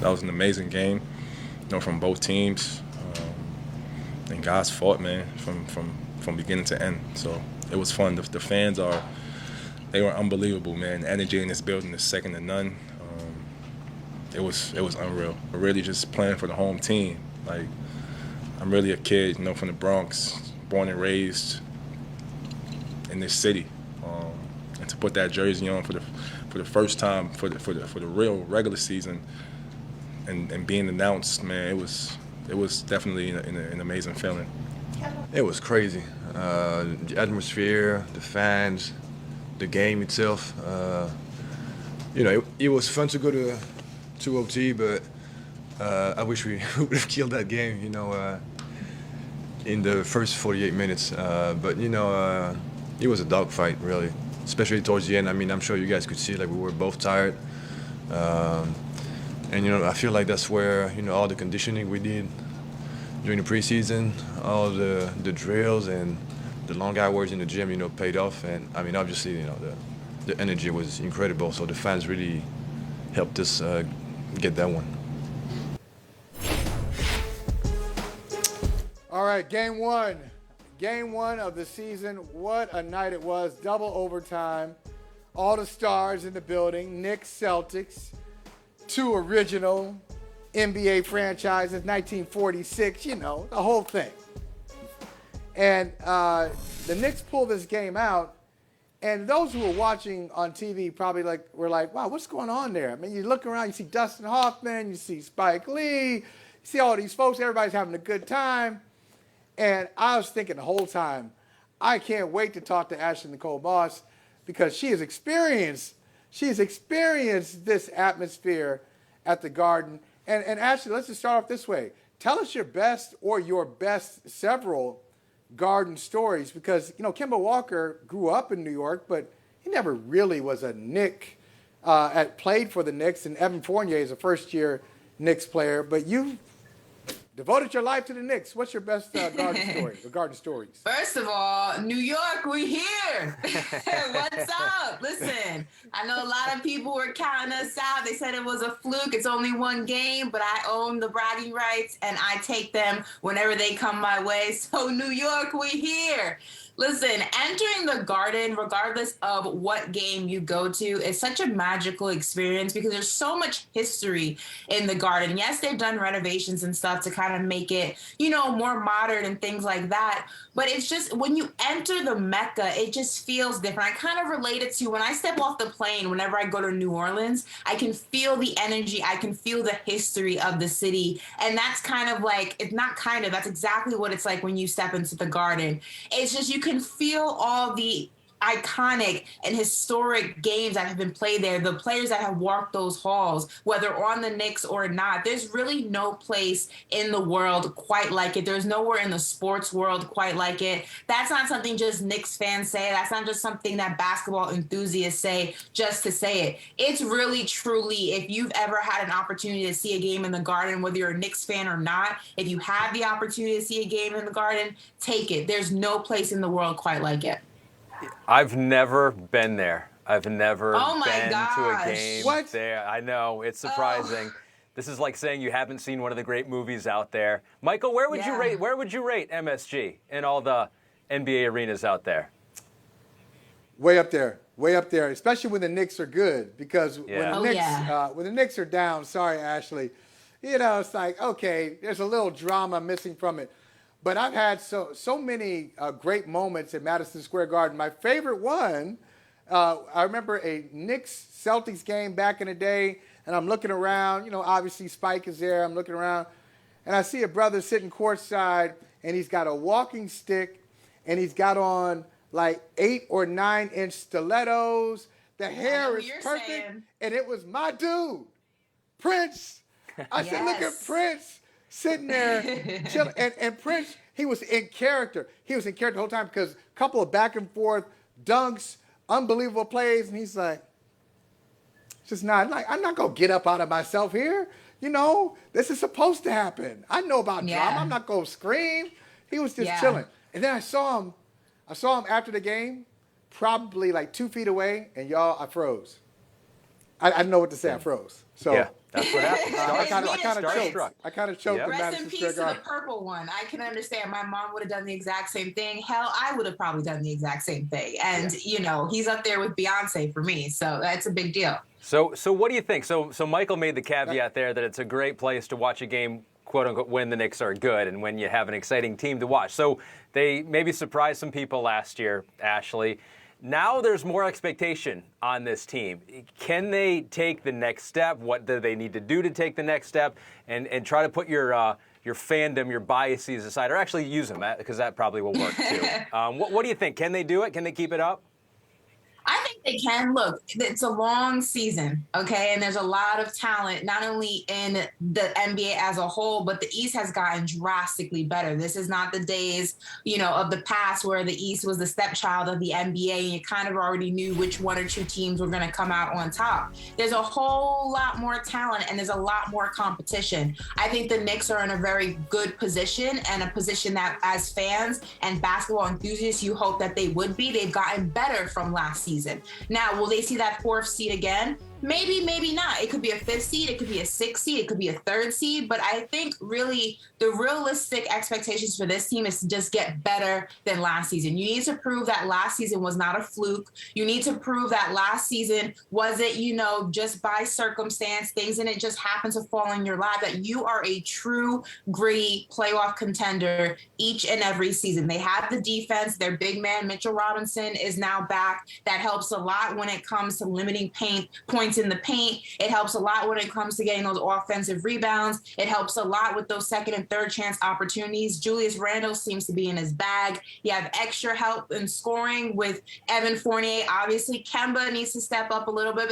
that was an amazing game, from both teams. And guys fought, man, from beginning to end. So it was fun. The fans they were unbelievable, man. The energy in this building is second to none. It was unreal. We're really just playing for the home team. Like, I'm really a kid, from the Bronx, born and raised in this city, and to put that jersey on for the first time for the real regular season, and being announced, man, it was definitely an amazing feeling. It was crazy. The atmosphere, the fans, the game itself. It was fun to go to OT, but I wish we would have killed that game, in the first 48 minutes. But it was a dogfight, really, especially towards the end. I mean, I'm sure you guys could see, like, we were both tired. And I feel like that's where all the conditioning we did during the preseason, all the drills and the long hours in the gym, paid off. And I mean, obviously, the energy was incredible. So the fans really helped us get that one. All right, game one. Game one of the season. What a night it was. Double overtime. All the stars in the building. Knicks, Celtics. Two original NBA franchises, 1946, the whole thing. And the Knicks pulled this game out, and those who were watching on TV probably were like, wow, what's going on there? I mean, you look around, you see Dustin Hoffman, you see Spike Lee, you see all these folks, everybody's having a good time. And I was thinking the whole time, I can't wait to talk to Ashley Nicole Moss, because she has experienced this atmosphere at the Garden. And Ashley, let's just start off this way. Tell us your best several Garden stories, because, Kemba Walker grew up in New York, but he never really was a Knick, played for the Knicks, and Evan Fournier is a first-year Knicks player. But you devoted your life to the Knicks. What's your best Garden story or Garden stories? First of all, New York, we're here. What's up? Listen, I know a lot of people were counting us out. They said it was a fluke. It's only one game, but I own the bragging rights, and I take them whenever they come my way. So New York, we're here. Listen, entering the Garden, regardless of what game you go to, is such a magical experience because there's so much history in the Garden. Yes, they've done renovations and stuff to kind of make it, more modern and things like that. But it's just when you enter the Mecca, it just feels different. I kind of relate it to when I step off the plane, whenever I go to New Orleans, I can feel the energy. I can feel the history of the city. And that's kind of like, it's not kind of, that's exactly what it's like when you step into the Garden. It's just, you can feel all the iconic and historic games that have been played there, the players that have walked those halls, whether on the Knicks or not. There's really no place in the world quite like it. There's nowhere in the sports world quite like it. That's not something just Knicks fans say. That's not just something that basketball enthusiasts say just to say it. It's really, truly, if you've ever had an opportunity to see a game in the Garden, whether you're a Knicks fan or not, if you have the opportunity to see a game in the Garden, take it. There's no place in the world quite like it. I've never been there. I've never been to a game What? there. I know, it's surprising. This is like saying you haven't seen one of the great movies out there. Michael, where would you rate MSG in all the NBA arenas out there? Way up there, especially when the Knicks are good, because when the Knicks are down, sorry, Ashley, it's like, okay, there's a little drama missing from it. But I've had so many great moments at Madison Square Garden. My favorite one, I remember a Knicks-Celtics game back in the day, and I'm looking around. Obviously Spike is there. I'm looking around, and I see a brother sitting courtside, and he's got a walking stick, and he's got on like 8 or 9 inch stilettos. The hair is perfect, and it was my dude, Prince. I said, look at Prince. Sitting there, chilling. And Prince, he was in character. He was in character the whole time because a couple of back and forth dunks, unbelievable plays, and he's like, just not like, I'm not going to get up out of myself here. This is supposed to happen. I know about drama. I'm not going to scream. He was just chilling. And then I saw him after the game, probably like 2 feet away, and y'all, I froze. I didn't know what to say. I froze. So That's what happened. I kind of Starstruck. choked. I kind of choked Yep. in Rest in Madison peace Square to the Garden. purple one. I can understand. My mom would have done the exact same thing. Hell, I would have probably done the exact same thing. And, he's up there with Beyonce for me. So that's a big deal. So what do you think? So Michael made the caveat there that it's a great place to watch a game, quote unquote, when the Knicks are good and when you have an exciting team to watch. So they maybe surprised some people last year, Ashley. Now there's more expectation on this team. Can they take the next step? What do they need to do to take the next step? And try to put your fandom, your biases aside, or actually use them, because that probably will work too. What do you think? Can they do it? Can they keep it up? I think they can. Look, it's a long season, okay? And there's a lot of talent, not only in the NBA as a whole, but the East has gotten drastically better. This is not the days, of the past where the East was the stepchild of the NBA and you kind of already knew which one or two teams were going to come out on top. There's a whole lot more talent and there's a lot more competition. I think the Knicks are in a very good position, and a position that as fans and basketball enthusiasts, you hope that they would be. They've gotten better from last season. Now, will they see that 4th seed again? Maybe, maybe not. It could be a 5th seed. It could be a 6th seed. It could be a 3rd seed. But I think really the realistic expectations for this team is to just get better than last season. You need to prove that last season was not a fluke. You need to prove that last season wasn't, just by circumstance, things and it just happened to fall in your lap, that you are a true, gritty playoff contender each and every season. They have the defense. Their big man, Mitchell Robinson, is now back. That helps a lot when it comes to limiting points in the paint. It helps a lot when it comes to getting those offensive rebounds. It helps a lot with those second and third chance opportunities. Julius Randle seems to be in his bag. You have extra help in scoring with Evan Fournier. Obviously, Kemba needs to step up a little bit,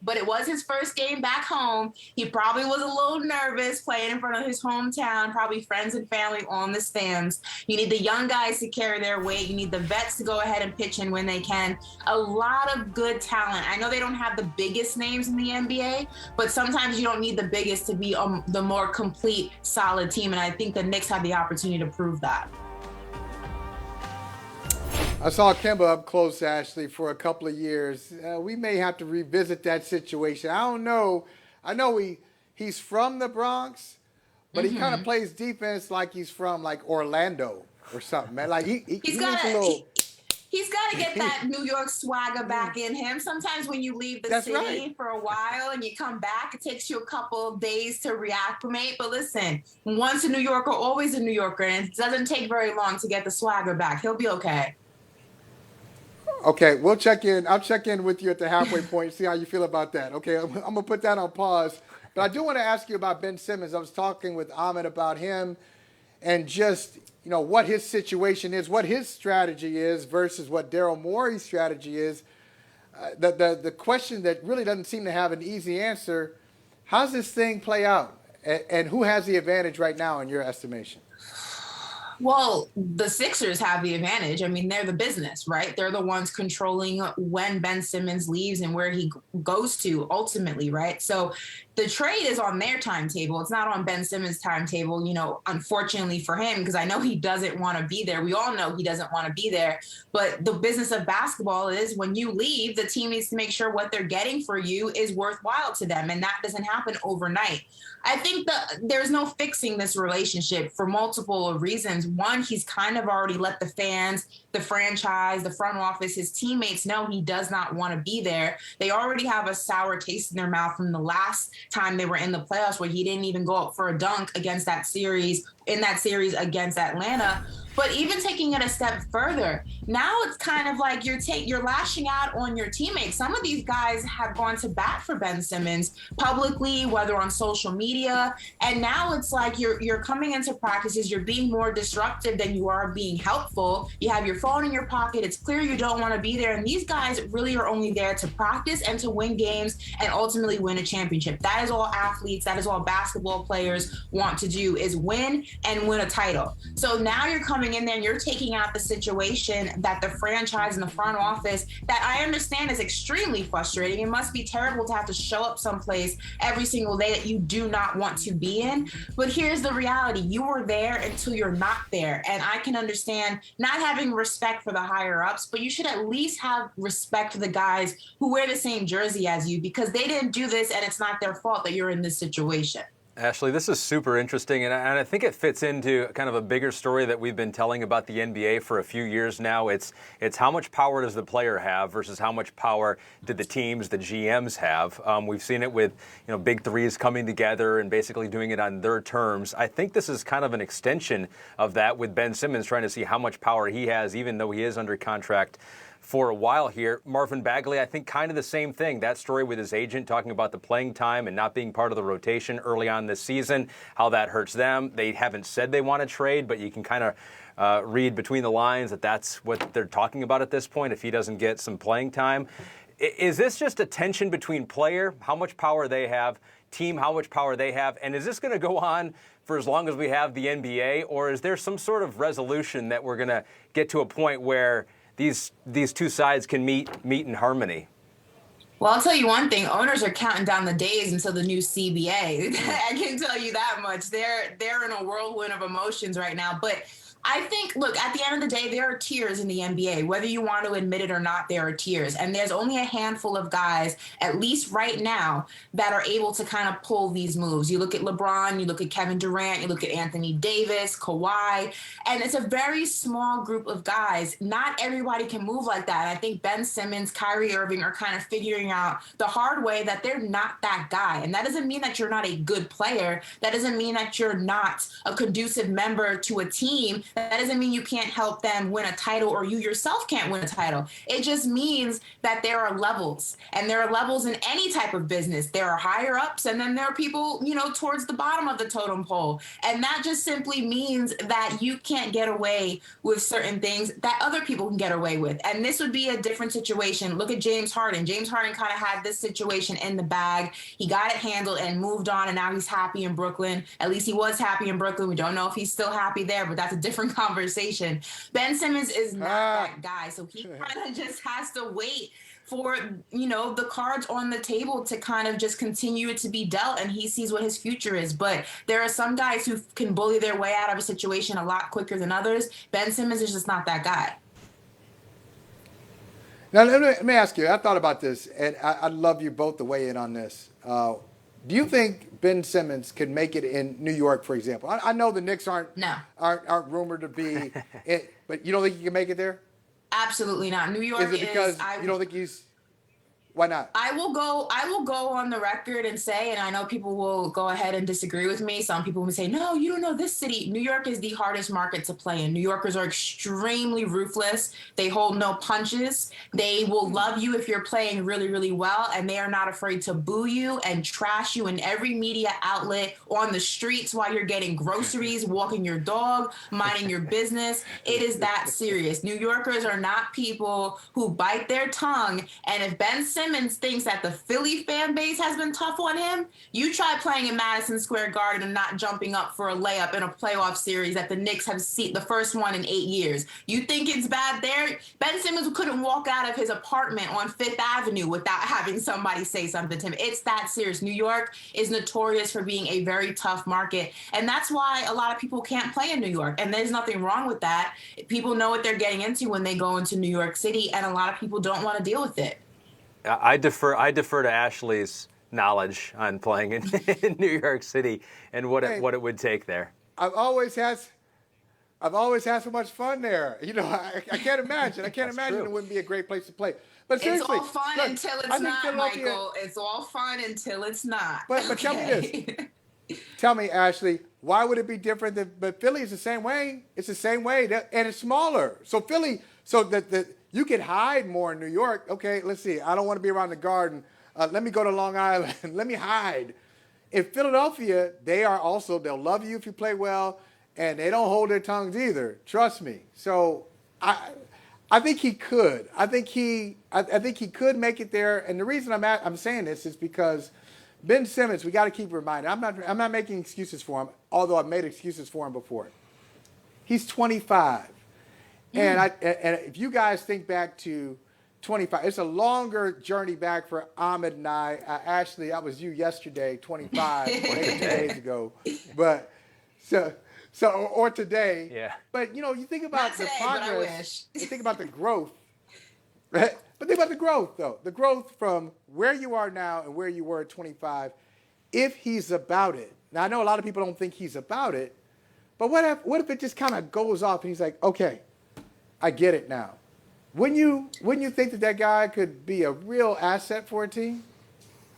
but it was his first game back home. He probably was a little nervous playing in front of his hometown, probably friends and family on the stands. You need the young guys to carry their weight. You need the vets to go ahead and pitch in when they can. A lot of good talent. I know they don't have the biggest names in the NBA, but sometimes you don't need the biggest to be the more complete, solid team. And I think the Knicks have the opportunity to prove that. I saw Kemba up close, Ashley, for a couple of years. We may have to revisit that situation. I don't know. I know he's from the Bronx, but he kind of plays defense like he's from Orlando or something, man. Like he's got a little. He's got to get that New York swagger back in him. Sometimes when you leave the city for a while and you come back, it takes you a couple of days to reacclimate. But listen, once a New Yorker, always a New Yorker, and it doesn't take very long to get the swagger back. He'll be okay. Okay, we'll check in. I'll check in with you at the halfway point and see how you feel about that. Okay, I'm going to put that on pause. But I do want to ask you about Ben Simmons. I was talking with Ahmed about him and just – what his situation is, what his strategy is versus what Daryl Morey's strategy is. The question that really doesn't seem to have an easy answer, how's this thing play out? And who has the advantage right now in your estimation? Well, the Sixers have the advantage. I mean, they're the business, right? They're the ones controlling when Ben Simmons leaves and where he goes to ultimately, right? So the trade is on their timetable. It's not on Ben Simmons' timetable, unfortunately for him, because I know he doesn't want to be there. We all know he doesn't want to be there. But the business of basketball is when you leave, the team needs to make sure what they're getting for you is worthwhile to them. And that doesn't happen overnight. I think that there's no fixing this relationship for multiple reasons. One, he's kind of already let the fans, the franchise, the front office, his teammates know he does not want to be there. They already have a sour taste in their mouth from the last time they were in the playoffs where he didn't even go up for a dunk against that series against Atlanta. But even taking it a step further, now it's kind of like you're lashing out on your teammates. Some of these guys have gone to bat for Ben Simmons publicly, whether on social media. And now it's like you're coming into practices, you're being more disruptive than you are being helpful. You have your phone in your pocket. It's clear you don't want to be there. And these guys really are only there to practice and to win games and ultimately win a championship. That is all athletes, that is all basketball players want to do, is win and win a title. So now you're coming in there and you're taking out the situation that the franchise and the front office, that I understand is extremely frustrating. It must be terrible to have to show up someplace every single day that you do not want to be in. But here's the reality. You are there until you're not there. And I can understand not having respect for the higher ups, but you should at least have respect for the guys who wear the same jersey as you, because they didn't do this and it's not their fault that you're in this situation. Ashley, this is super interesting, and I think it fits into kind of a bigger story that we've been telling about the NBA for a few years now. It's how much power does the player have versus how much power do the teams, the GMs have. We've seen it with big threes coming together and basically doing it on their terms. I think this is kind of an extension of that with Ben Simmons trying to see how much power he has, even though he is under contract for a while here. Marvin Bagley, I think kind of the same thing. That story with his agent talking about the playing time and not being part of the rotation early on this season, how that hurts them. They haven't said they want to trade, but you can kind of read between the lines that that's what they're talking about at this point if he doesn't get some playing time. Is this just a tension between player, how much power they have, team, how much power they have, and is this going to go on for as long as we have the NBA, or is there some sort of resolution that we're going to get to a point where these two sides can meet in harmony? Well, I'll tell you one thing. Owners are counting down the days until the new CBA. I can tell you that much. They're in a whirlwind of emotions right now. But I think, look, at the end of the day, there are tiers in the NBA. Whether you want to admit it or not, there are tiers. And there's only a handful of guys, at least right now, that are able to kind of pull these moves. You look at LeBron, you look at Kevin Durant, you look at Anthony Davis, Kawhi, and it's a very small group of guys. Not everybody can move like that. And I think Ben Simmons, Kyrie Irving are kind of figuring out the hard way that they're not that guy. And that doesn't mean that you're not a good player. That doesn't mean that you're not a conducive member to a team. That doesn't mean you can't help them win a title or you yourself can't win a title. It just means that there are levels, and there are levels in any type of business. There are higher ups, and then there are people, towards the bottom of the totem pole. And that just simply means that you can't get away with certain things that other people can get away with. And this would be a different situation. Look at James Harden. James Harden kind of had this situation in the bag. He got it handled and moved on, and now he's happy in Brooklyn. At least he was happy in Brooklyn. We don't know if he's still happy there, but that's a different conversation. Ben Simmons is not that guy, so he kind of just has to wait for the cards on the table to kind of just continue to be dealt, and he sees what his future is. But there are some guys who can bully their way out of a situation a lot quicker than others. Ben Simmons is just not that guy. Now let me ask you. I thought about this, and I'd love you both to weigh in on this. Do you think Ben Simmons could make it in New York, for example? I know the Knicks aren't rumored to be, but you don't think he can make it there? Absolutely not. New York is it because you don't think he's? Why not? I will go on the record and say, and I know people will go ahead and disagree with me. Some people will say, no, you don't know this city. New York is the hardest market to play in. New Yorkers are extremely ruthless. They hold no punches. They will love you if you're playing really, really well, and they are not afraid to boo you and trash you in every media outlet, on the streets while you're getting groceries, walking your dog, minding your business. It is that serious. New Yorkers are not people who bite their tongue. And if Ben Simmons thinks that the Philly fan base has been tough on him, you try playing in Madison Square Garden and not jumping up for a layup in a playoff series that the Knicks have seen, the first one in 8 years. You think it's bad there? Ben Simmons couldn't walk out of his apartment on Fifth Avenue without having somebody say something to him. It's that serious. New York is notorious for being a very tough market, and that's why a lot of people can't play in New York, and there's nothing wrong with that. People know what they're getting into when they go into New York City, and a lot of people don't want to deal with it. I defer to Ashley's knowledge on playing in New York City and what it would take there. I've always had so much fun there. I can't imagine. True. It wouldn't be a great place to play. But seriously, it's all fun until it's not, Michael. It's all fun until it's not. But tell me this. Tell me, Ashley, why would it be different? But Philly is the same way. It's the same way, and it's smaller. So Philly, you can hide more in New York. Okay, let's see. I don't want to be around the Garden. Let me go to Long Island. Let me hide. In Philadelphia, they'll love you if you play well, and they don't hold their tongues either. Trust me. So I think he could. I think he could make it there. And the reason I'm saying this is because Ben Simmons, we got to keep reminding. I'm not making excuses for him, although I've made excuses for him before. He's 25. And if you guys think back to 25, it's a longer journey back for Ahmed and I. Ashley, that was you yesterday, 25, or 2 days ago. But or today. Yeah. But you think about Not today, the progress. but I wish. You think about the growth. Right? But think about the growth, though. The growth from where you are now and where you were at 25. if he's about it. Now, I know a lot of people don't think he's about it, but what if it just kind of goes off and he's like, okay, I get it now. Wouldn't you think that guy could be a real asset for a team?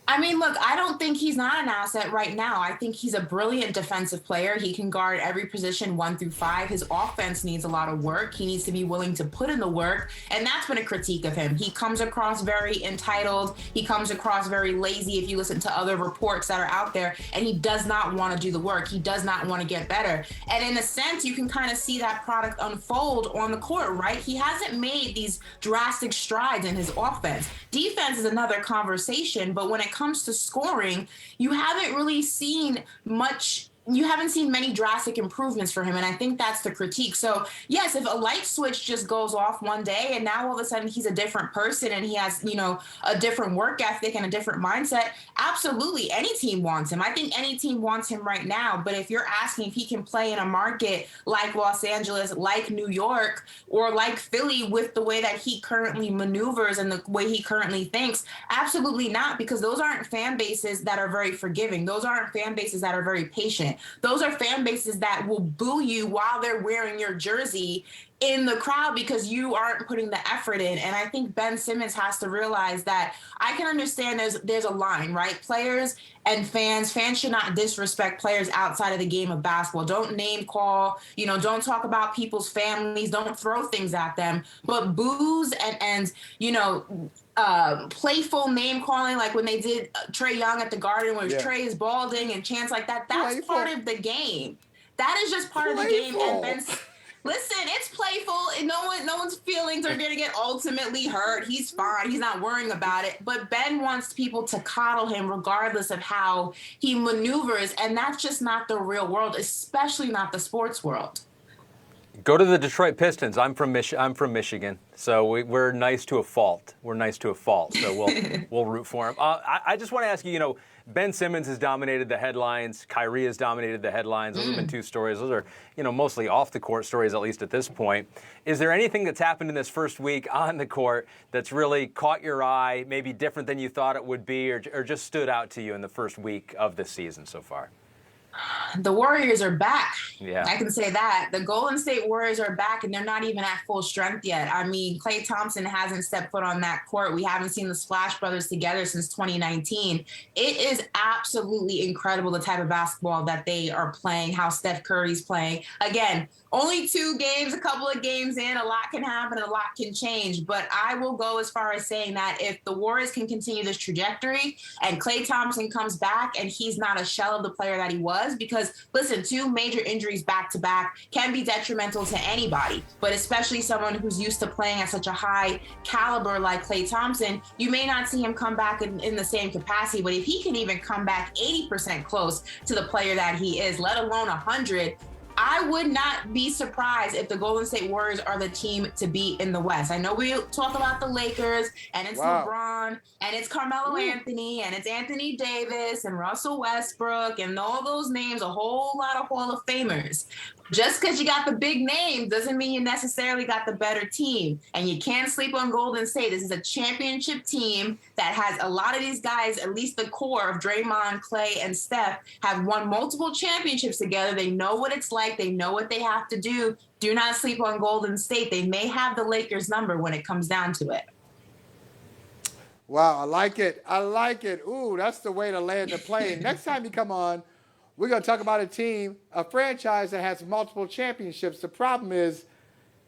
I mean, look, I don't think he's not an asset right now. I think he's a brilliant defensive player. He can guard every position 1 through 5. His offense needs a lot of work. He needs to be willing to put in the work. And that's been a critique of him. He comes across very entitled. He comes across very lazy if you listen to other reports that are out there. And he does not want to do the work. He does not want to get better. And in a sense, you can kind of see that product unfold on the court, right? He hasn't made these drastic strides in his offense. Defense is another conversation, but when it comes to scoring, you haven't really seen much. You haven't seen many drastic improvements for him, and I think that's the critique. So, yes, if a light switch just goes off one day and now all of a sudden he's a different person and he has, a different work ethic and a different mindset, absolutely, any team wants him. I think any team wants him right now, but if you're asking if he can play in a market like Los Angeles, like New York, or like Philly with the way that he currently maneuvers and the way he currently thinks, absolutely not, because those aren't fan bases that are very forgiving. Those aren't fan bases that are very patient. Those are fan bases that will boo you while they're wearing your jersey in the crowd because you aren't putting the effort in. And I think Ben Simmons has to realize that I can understand there's a line, right? Players and fans should not disrespect players outside of the game of basketball. Don't name call, don't talk about people's families, don't throw things at them, but boos and playful name calling, like when they did Trae Young at the Garden, where Trae is balding and chants like that. That's part of the game. That is just part of the game. And listen, it's playful. And no one's feelings are going to get ultimately hurt. He's fine. He's not worrying about it. But Ben wants people to coddle him regardless of how he maneuvers. And that's just not the real world, especially not the sports world. Go to the Detroit Pistons. I'm from Michigan, so we're nice to a fault. So we'll root for him. I just want to ask you, Ben Simmons has dominated the headlines. Kyrie has dominated the headlines. Those have been two stories. Those are, mostly off the court stories, at least at this point. Is there anything that's happened in this first week on the court that's really caught your eye, maybe different than you thought it would be, or just stood out to you in the first week of this season so far? The Warriors are back. Yeah. I can say that. The Golden State Warriors are back, and they're not even at full strength yet. I mean, Klay Thompson hasn't stepped foot on that court. We haven't seen the Splash Brothers together since 2019. It is absolutely incredible the type of basketball that they are playing, how Steph Curry's playing. Again, only 2 games, a couple of games in, a lot can happen, a lot can change. But I will go as far as saying that if the Warriors can continue this trajectory and Klay Thompson comes back and he's not a shell of the player that he was, because, listen, 2 major injuries back-to-back can be detrimental to anybody, but especially someone who's used to playing at such a high caliber like Klay Thompson, you may not see him come back in the same capacity, but if he can even come back 80% close to the player that he is, let alone 100, I would not be surprised if the Golden State Warriors are the team to beat in the West. I know we talk about the Lakers, and it's LeBron, and it's Carmelo Anthony, and it's Anthony Davis, and Russell Westbrook, and all those names, a whole lot of Hall of Famers. Just because you got the big name doesn't mean you necessarily got the better team. And you can't sleep on Golden State. This is a championship team that has a lot of these guys, at least the core of Draymond, Klay, and Steph, have won multiple championships together. They know what it's like. They know what they have to do. Do not sleep on Golden State. They may have the Lakers' number when it comes down to it. Wow, I like it. Ooh, that's the way to land the plane. Next time you come on, we're going to talk about a franchise that has multiple championships. The problem is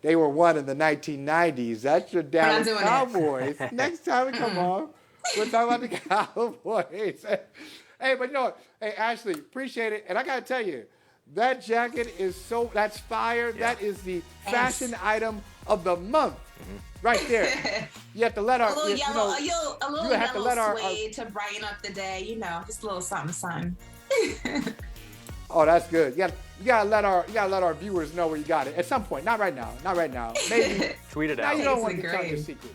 they were won in the 1990s. That's your Dallas Cowboys. Next time we come on, we'll talk about the Cowboys. Hey, but hey, Ashley, appreciate it. And I got to tell you, that jacket is that's fire. Yeah. That is the fashion item of the month. Right there. You have to let our... A little yellow suede to brighten up the day. Just a little something. Oh, that's good. You gotta let our viewers know where you got it at some point. Not right now. Maybe tweet it out. Now you don't want to tell your secret.